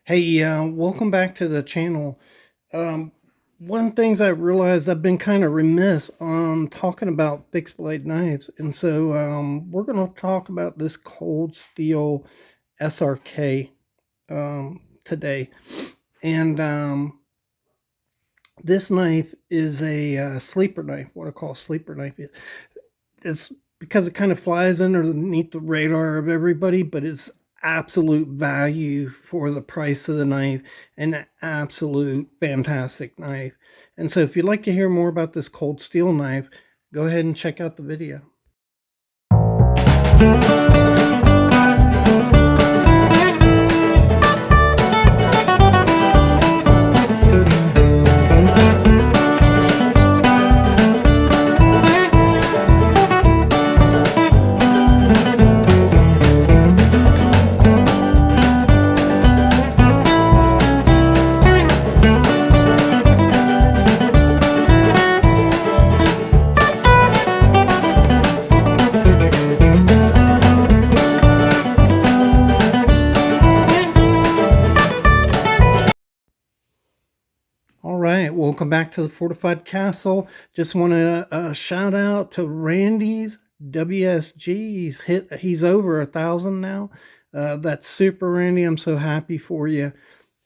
Hey, welcome back to the channel. One of the things I realized I've been kind of remiss on talking about fixed blade knives. And so we're going to talk about this Cold Steel SRK today. And this knife is a sleeper knife, what I call a sleeper knife. It's because it kind of flies underneath the radar of everybody, but it's absolute value for the price of the knife, and an absolute fantastic knife. And so if you'd like to hear more about this cold steel knife, go ahead and check out the video. All right, welcome back to the Fortified Castle. Just want to shout out to Randy's WSG. He's over 1,000 now. That's super, Randy. I'm so happy for you.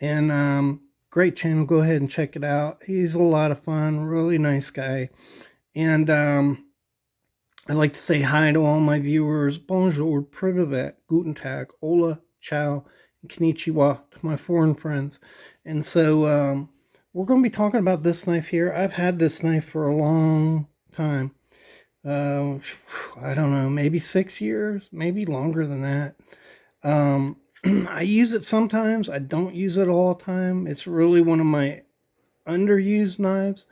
And great channel. Go ahead and check it out. He's a lot of fun. Really nice guy. And I'd like to say hi to all my viewers. Bonjour, privet, guten tag, hola, ciao, and konnichiwa to my foreign friends. And so we're going to be talking about this knife here. I've had this knife for a long time. I don't know, maybe 6 years, maybe longer than that. I use it sometimes. I don't use it all the time. It's really one of my underused knives,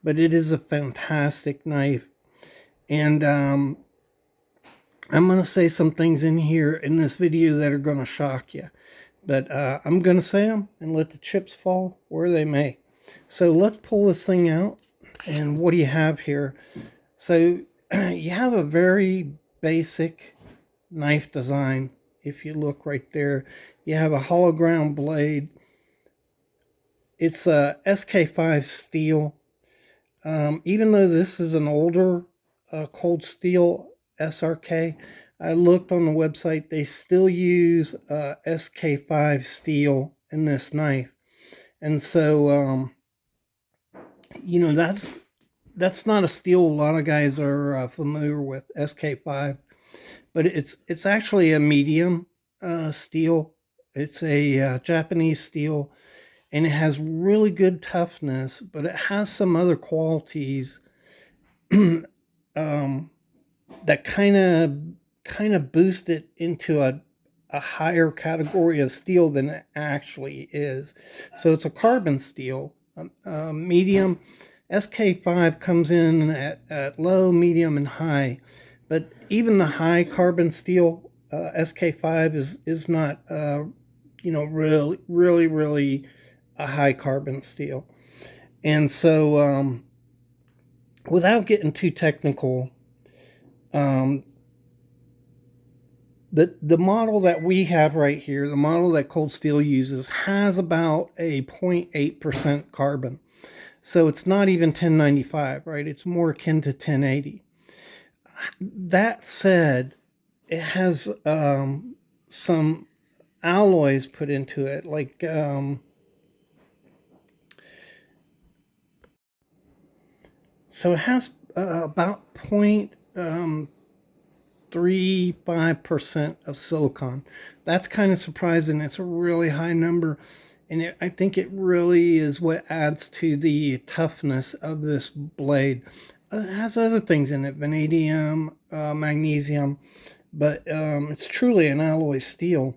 but it is a fantastic knife. And I'm going to say some things in here in this video that are going to shock you. But I'm going to say them and let the chips fall where they may. So let's pull this thing out. And what do you have here? So you have a very basic knife design. If you look right there, you have a hollow ground blade. It's a SK5 steel. Even though this is an older Cold Steel SRK, I looked on the website, they still use SK5 steel in this knife. And so, you know, that's not a steel a lot of guys are familiar with, SK5. But it's actually a medium steel. It's a Japanese steel, and it has really good toughness, but it has some other qualities that kind of boost it into a higher category of steel than it actually is. So it's a carbon steel, medium. SK5 comes in at low, medium, and high. But even the high carbon steel SK5 is not, you know, really a high carbon steel. And so, without getting too technical, the model that we have right here, the model that Cold Steel uses, has about a 0.8% carbon. So it's not even 1095, right? It's more akin to 1080. That said, it has some alloys put into it, like so it has about 0.35% of silicon. That's kind of surprising. It's a really high number, and I think it really is what adds to the toughness of this blade. It has other things in it, vanadium, magnesium, but it's truly an alloy steel.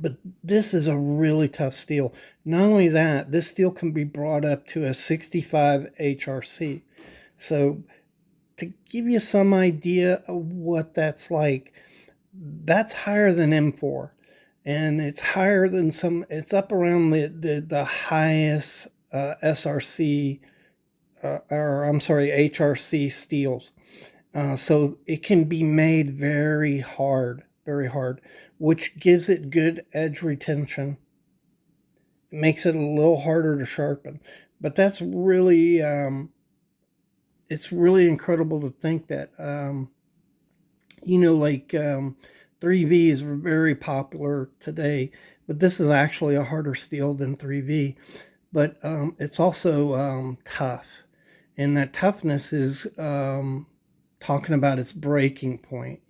But this is a really tough steel. Not only that, this steel can be brought up to a 65 HRC. So to give you some idea of what that's like, that's higher than M4. And it's higher than some, it's up around the highest SRC or I'm sorry, HRC steels. So it can be made very hard, which gives it good edge retention. It makes it a little harder to sharpen. But that's really, it's really incredible to think that, like 3V is very popular today, but this is actually a harder steel than 3V. But it's also tough. And that toughness is talking about its breaking point.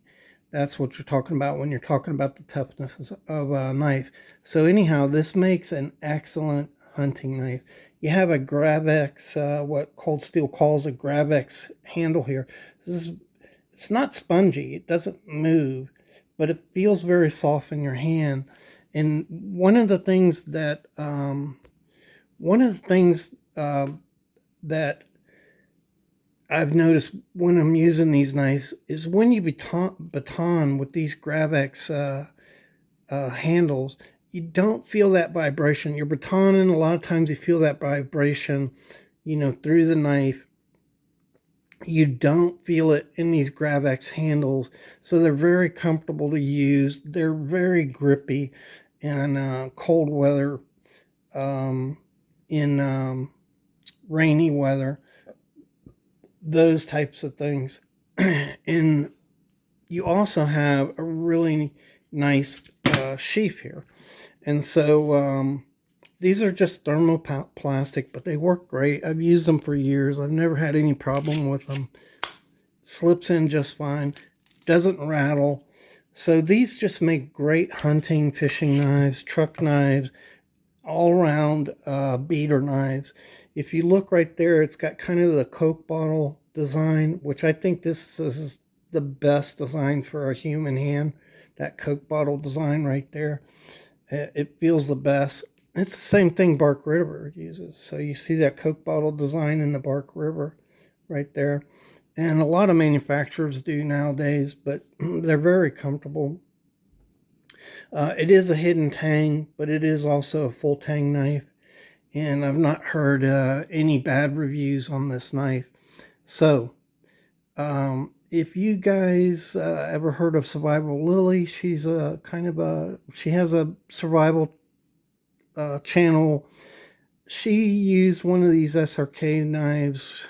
That's what you're talking about when you're talking about the toughness of a knife. So anyhow, this makes an excellent hunting knife. You have a Gravex, what Cold Steel calls a Gravex handle here. It's not spongy. It doesn't move, but it feels very soft in your hand. And one of the things that I've noticed when I'm using these knives is when you baton with these Gravex handles, you don't feel that vibration. You're batoning, a lot of times you feel that vibration, through the knife. You don't feel it in these Gravex handles, so they're very comfortable to use. They're very grippy in cold weather, in rainy weather, those types of things. And you also have a really nice sheath here. And so these are just thermoplastic, but they work great. I've used them for years. I've never had any problem with them. Slips in just fine. Doesn't rattle. So these just make great hunting, fishing knives, truck knives, all around beater knives. If you look right there, it's got kind of the Coke bottle design, which I think this is the best design for a human hand. That Coke bottle design right there. It feels the best. It's the same thing Bark River uses. So you see that Coke bottle design in the Bark River right there. And a lot of manufacturers do nowadays, but they're very comfortable. It is a hidden tang, but it is also a full tang knife. And I've not heard any bad reviews on this knife. So, if you guys ever heard of Survival Lily, she's she has a survival channel. She used one of these SRK knives,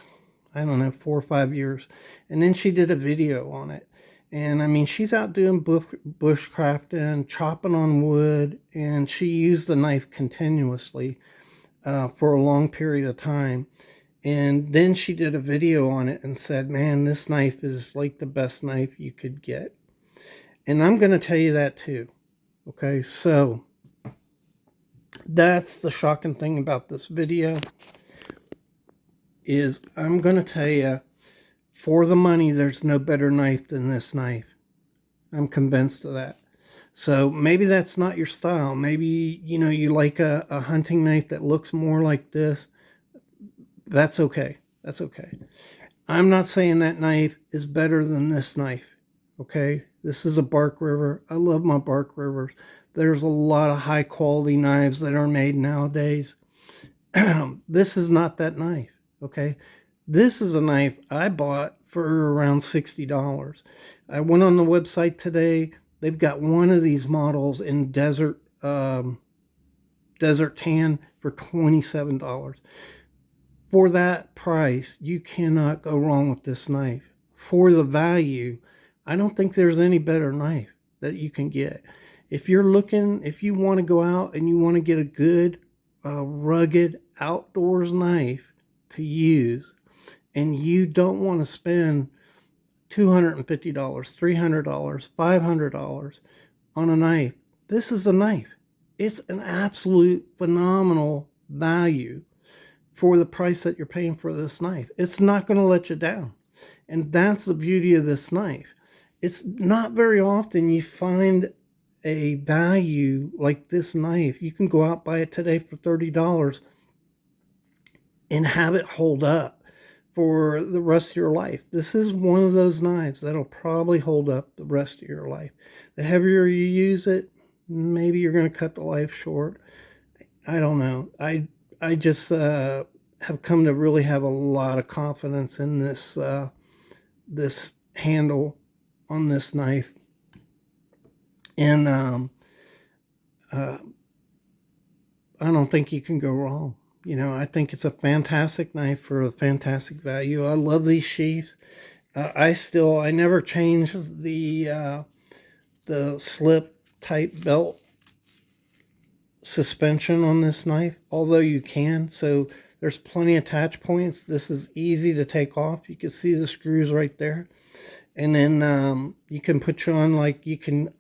I don't know, 4 or 5 years. And then she did a video on it. And I mean, she's out doing bushcrafting, chopping on wood, and she used the knife continuously for a long period of time. And then she did a video on it and said, man, this knife is like the best knife you could get. And I'm going to tell you that too. Okay, so that's the shocking thing about this video is I'm going to tell you, for the money, there's no better knife than this knife. I'm convinced of that. So maybe that's not your style. Maybe, you like a hunting knife that looks more like this. That's okay. That's okay. I'm not saying that knife is better than this knife. Okay. This is a Bark River. I love my Bark Rivers. There's a lot of high quality knives that are made nowadays. This is not that knife. Okay. This is a knife I bought for around $60. I went on the website today. They've got one of these models in desert tan for $27. For that price, you cannot go wrong with this knife. For the value, I don't think there's any better knife that you can get. If you want to go out and you want to get a good, rugged outdoors knife to use, and you don't want to spend $250, $300, $500 on a knife, this is a knife. It's an absolute phenomenal value for the price that you're paying for this knife. It's not going to let you down. And that's the beauty of this knife. It's not very often you find a value like this knife. You can go out buy it today for $30 and have it hold up for the rest of your life. This is one of those knives that'll probably hold up the rest of your life. The heavier you use it, maybe you're going to cut the life short. I don't know. I just have come to really have a lot of confidence in this handle on this knife. And uh, I don't think you can go wrong. I think it's a fantastic knife for a fantastic value. I love these sheaths. I never change the slip type belt suspension on this knife, although you can. So there's plenty of attach points. This is easy to take off. You can see the screws right there. And then you can put you on, like, you can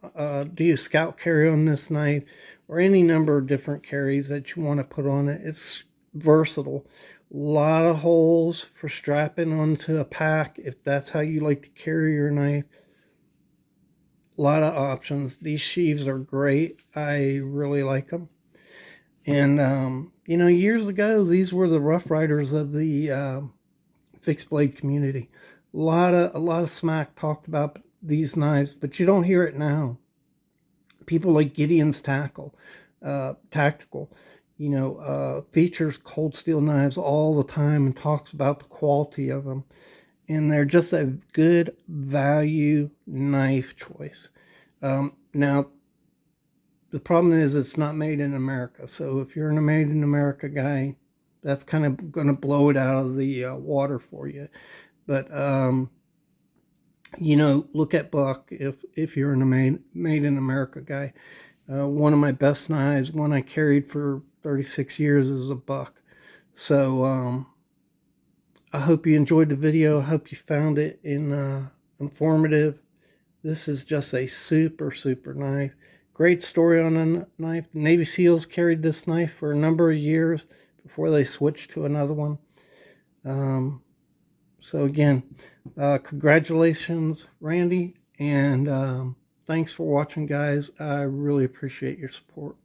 do a scout carry on this knife, or any number of different carries that you want to put on it. It's versatile. A lot of holes for strapping onto a pack if that's how you like to carry your knife. A lot of options. These sheaves are great. I really like them. And years ago, these were the Rough Riders of the fixed blade community. A lot of smack talked about these knives, but you don't hear it now. People like Gideon's Tactical, features cold steel knives all the time and talks about the quality of them. And they're just a good value knife choice. Now, the problem is it's not made in America. So if you're a made in America guy, that's kind of going to blow it out of the water for you. But look at Buck if you're a made in America guy. One of my best knives, one I carried for 36 years, is a Buck. So I hope you enjoyed the video. I hope you found it informative. This is just a super, super knife. Great story on the knife. Navy SEALs carried this knife for a number of years before they switched to another one. So again, congratulations, Randy, and thanks for watching, guys. I really appreciate your support.